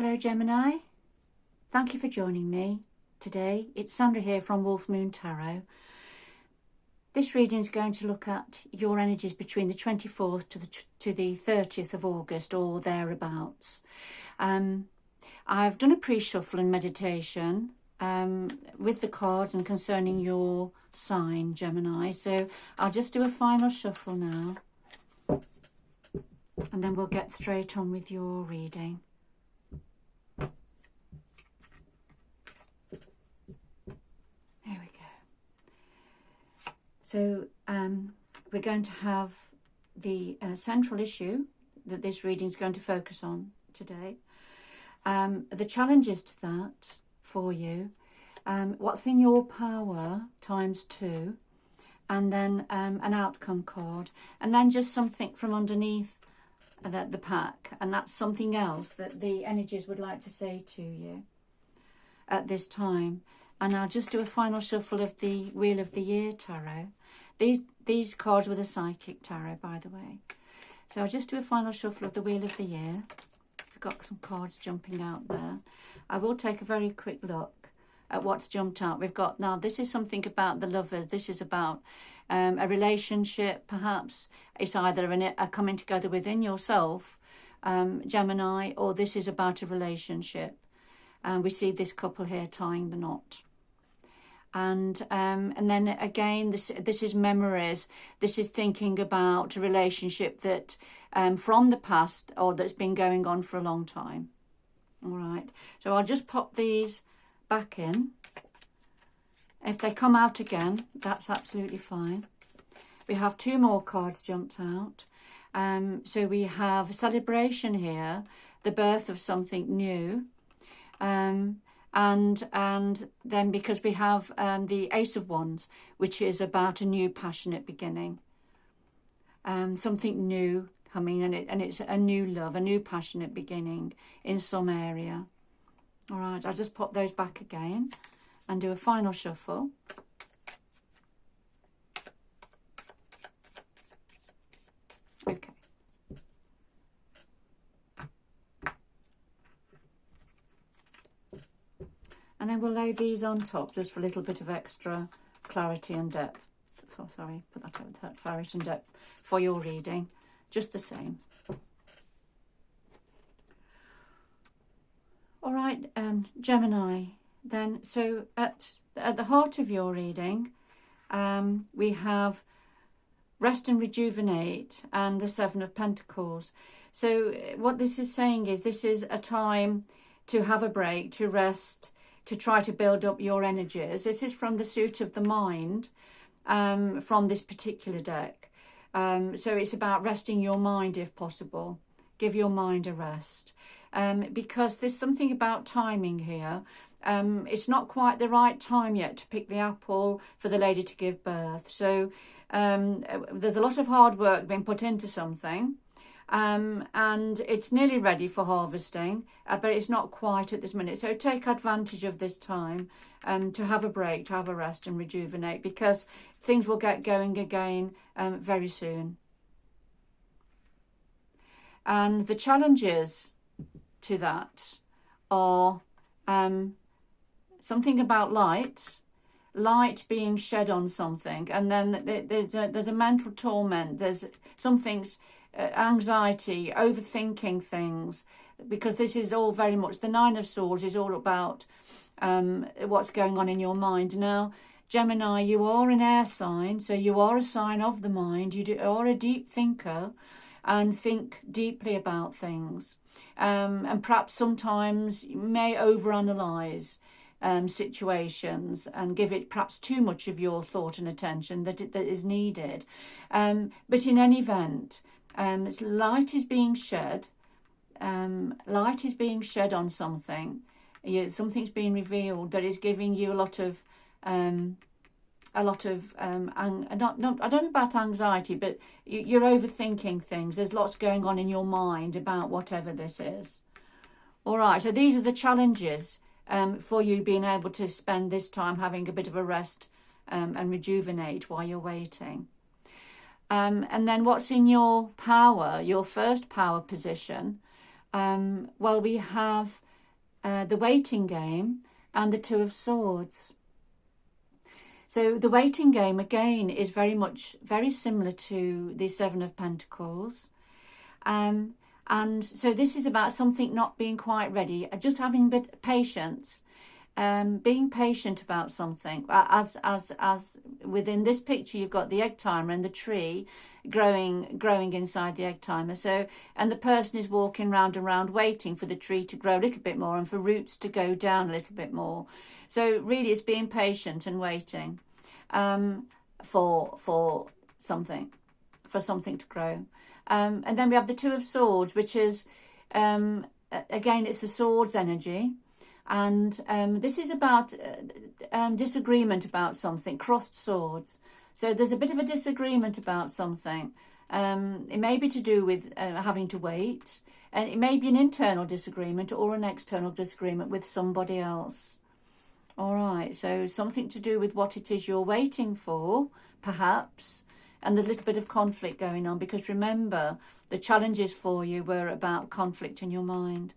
Hello Gemini, thank you for joining me today. It's Sandra here from Wolf Moon Tarot. This reading is going to look at your energies between the 24th to the 30th of August or thereabouts. I've done a pre-shuffle and meditation with the cards and concerning your sign, Gemini. So I'll just do a final shuffle now and then we'll get straight on with your reading. So we're going to have the central issue that this reading is going to focus on today. The challenges to that for you, what's in your power ×2, and then an outcome card, and then just something from underneath the pack, and that's something else that the energies would like to say to you at this time. And I'll just do a final shuffle of the Wheel of the Year Tarot. These cards were the Psychic Tarot, by the way. So I'll just do a final shuffle of the Wheel of the Year. We've got some cards jumping out there. I will take a very quick look at what's jumped out. We've got, now this is something about the lovers. This is about a relationship, perhaps. It's either a coming together within yourself, Gemini, or this is about a relationship. And we see this couple here tying the knot. And then again, this is memories. This is thinking about a relationship that from the past or that's been going on for a long time. All right. So I'll just pop these back in. If they come out again, that's absolutely fine. We have 2 more cards jumped out. So we have celebration here, the birth of something new. And then because we have the Ace of Wands, which is about a new passionate beginning, something new coming, and it's a new love, a new passionate beginning in some area. All right, I'll just pop those back again and do a final shuffle. Okay. And then we'll lay these on top just for a little bit of extra clarity and depth. So, sorry, put that over there, clarity and depth for your reading. Just the same. All right, Gemini, then. So at the heart of your reading, we have rest and rejuvenate and the 7 of Pentacles. So what this is saying is this is a time to have a break, to rest, to try to build up your energies. This is from the Suit of the Mind, from this particular deck. So it's about resting your mind if possible. Give your mind a rest. Because there's something about timing here. It's not quite the right time yet to pick the apple for the lady to give birth. So there's a lot of hard work being put into something. And it's nearly ready for harvesting, but it's not quite at this minute. So take advantage of this time to have a break, to have a rest and rejuvenate, because things will get going again very soon. And the challenges to that are something about light being shed on something, and then there's a mental torment. There's something's anxiety, overthinking things, because this is all very much, the 9 of Swords is all about what's going on in your mind. Now, Gemini, you are an air sign, so you are a sign of the mind. You are a deep thinker and think deeply about things. And perhaps sometimes you may overanalyze situations and give it perhaps too much of your thought and attention that is needed. But in any event, light is being shed. Light is being shed on something. Something's being revealed that is giving you a lot of I don't know about anxiety, but you're overthinking things. There's lots going on in your mind about whatever this is. All right, so these are the challenges for you being able to spend this time having a bit of a rest and rejuvenate while you're waiting. And then what's in your power, your first power position? Well, we have the waiting game, and the Two of Swords. So the waiting game, again, is very similar to the Seven of Pentacles. And so this is about something not being quite ready, just having a bit of patience, being patient about something. As within this picture, you've got the egg timer and the tree growing inside the egg timer. So, and the person is walking round and round waiting for the tree to grow a little bit more and for roots to go down a little bit more. So really it's being patient and waiting for something to grow. And then we have the Two of Swords, which is, again, it's a swords energy. And this is about disagreement about something, crossed swords. So there's a bit of a disagreement about something. It may be to do with having to wait. And it may be an internal disagreement or an external disagreement with somebody else. All right, so something to do with what it is you're waiting for, perhaps, and a little bit of conflict going on, because remember, the challenges for you were about conflict in your mind.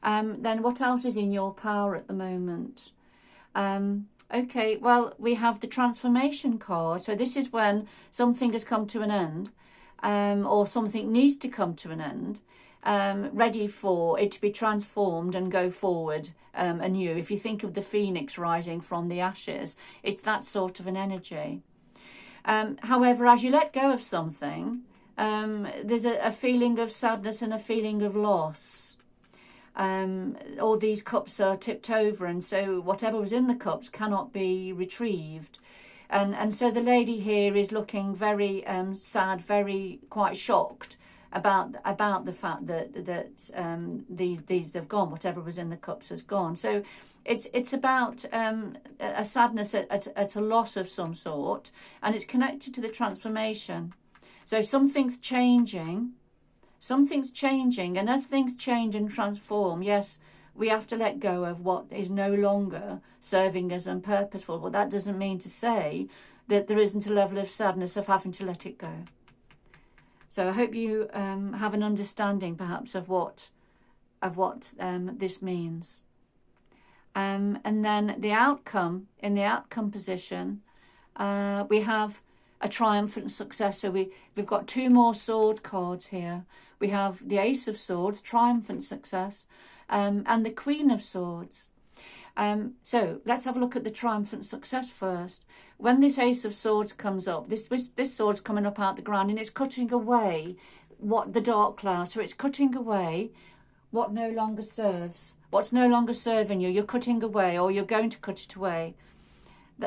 Then what else is in your power at the moment? Okay, well, we have the transformation card. So this is when something has come to an end, or something needs to come to an end, ready for it to be transformed and go forward anew. If you think of the phoenix rising from the ashes, it's that sort of an energy. However, as you let go of something, there's a feeling of sadness and a feeling of loss. All these cups are tipped over, and so whatever was in the cups cannot be retrieved. And so the lady here is looking very sad, very quite shocked about the fact that these have gone. Whatever was in the cups has gone. So it's about a sadness at a loss of some sort, and it's connected to the transformation. So something's changing, and as things change and transform, yes, we have to let go of what is no longer serving us and purposeful. But that doesn't mean to say that there isn't a level of sadness of having to let it go. So I hope you have an understanding, perhaps, of what this means. And then the outcome, in the outcome position, we have a triumphant success. So we've got two more sword cards here. We have the Ace of Swords, triumphant success, and the Queen of Swords. So let's have a look at the triumphant success first. When this Ace of Swords comes up, this sword's coming up out the ground, and it's cutting away the dark cloud. So it's cutting away what no longer serves, what's no longer serving you. You're cutting away, or you're going to cut it away.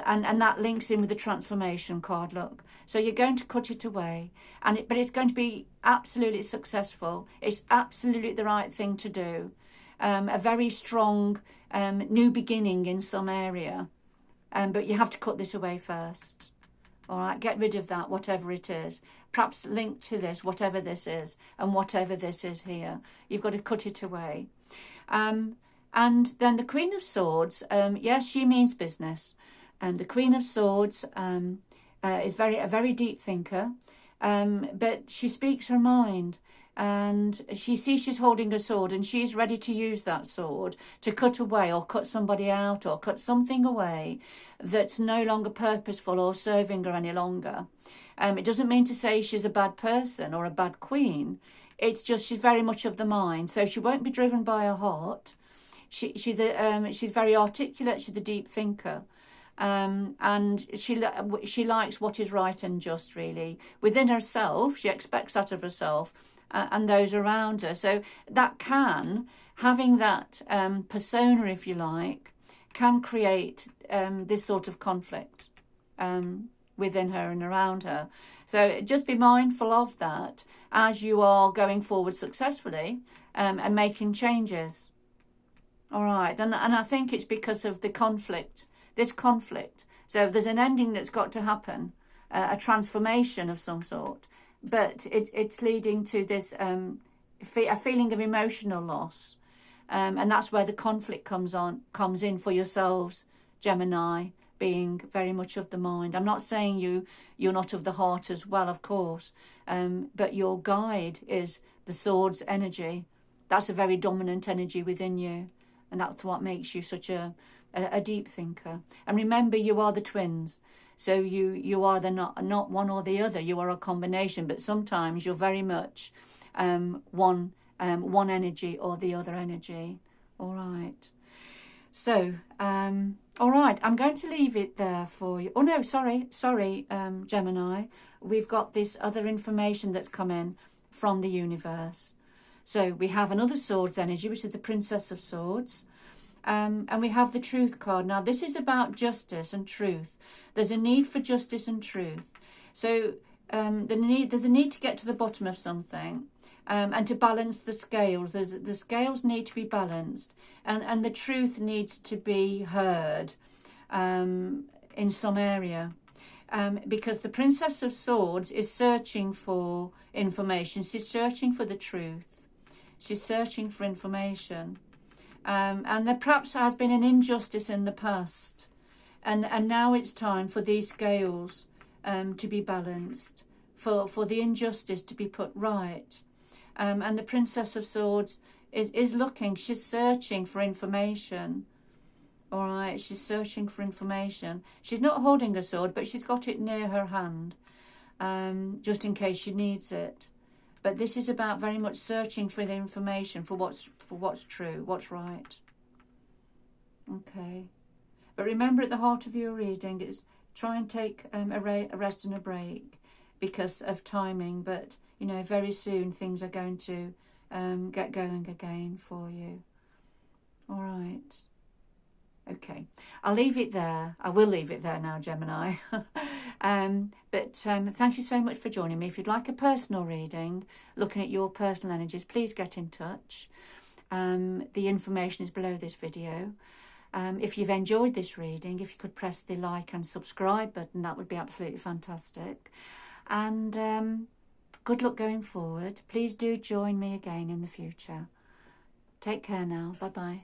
And that links in with the transformation card, look. So you're going to cut it away, but it's going to be absolutely successful. It's absolutely the right thing to do. A very strong new beginning in some area. But you have to cut this away first. All right, get rid of that, whatever it is. Perhaps linked to this, whatever this is, and whatever this is here. You've got to cut it away. And then the Queen of Swords, yes, she means business. And the Queen of Swords is a very deep thinker, but she speaks her mind, and she sees she's holding a sword, and she's ready to use that sword to cut away or cut somebody out or cut something away that's no longer purposeful or serving her any longer. It doesn't mean to say she's a bad person or a bad queen. It's just she's very much of the mind, so she won't be driven by her heart. She's very articulate. She's a deep thinker. And she likes what is right and just, really. Within herself, she expects that of herself and those around her. So that having that persona, if you like, can create this sort of conflict within her and around her. So just be mindful of that as you are going forward successfully and making changes. All right, and I think it's because of the conflict. This conflict. So there's an ending that's got to happen, a transformation of some sort, but it's leading to this a feeling of emotional loss, and that's where the conflict comes in for yourselves, Gemini, being very much of the mind. I'm not saying you're not of the heart as well, of course, but your guide is the Swords energy. That's a very dominant energy within you. And that's what makes you such a deep thinker. And remember, you are the twins. So you are not one or the other. You are a combination. But sometimes you're very much one energy or the other energy. All right. So, all right, I'm going to leave it there for you. Oh, no, sorry, Gemini. We've got this other information that's come in from the universe. So we have another Swords energy, which is the Princess of Swords. And we have the Truth card. Now, this is about justice and truth. There's a need for justice and truth. So there's a need to get to the bottom of something. And to balance the scales. The scales need to be balanced, and the truth needs to be heard in some area. Because the Princess of Swords is searching for information. She's searching for the truth. She's searching for information. And there perhaps has been an injustice in the past. And now it's time for these scales to be balanced, for the injustice to be put right. And the Princess of Swords is looking, she's searching for information. All right, she's searching for information. She's not holding a sword, but she's got it near her hand, just in case she needs it. But this is about very much searching for the information, for what's true, what's right. Okay. But remember, at the heart of your reading is try and take a rest and a break because of timing. But you know, very soon things are going to get going again for you. All right. Okay. I'll leave it there. I will leave it there now, Gemini. But thank you so much for joining me. If you'd like a personal reading, looking at your personal energies, please get in touch. The information is below this video. If you've enjoyed this reading, if you could press the like and subscribe button, that would be absolutely fantastic. And good luck going forward. Please do join me again in the future. Take care now. Bye-bye.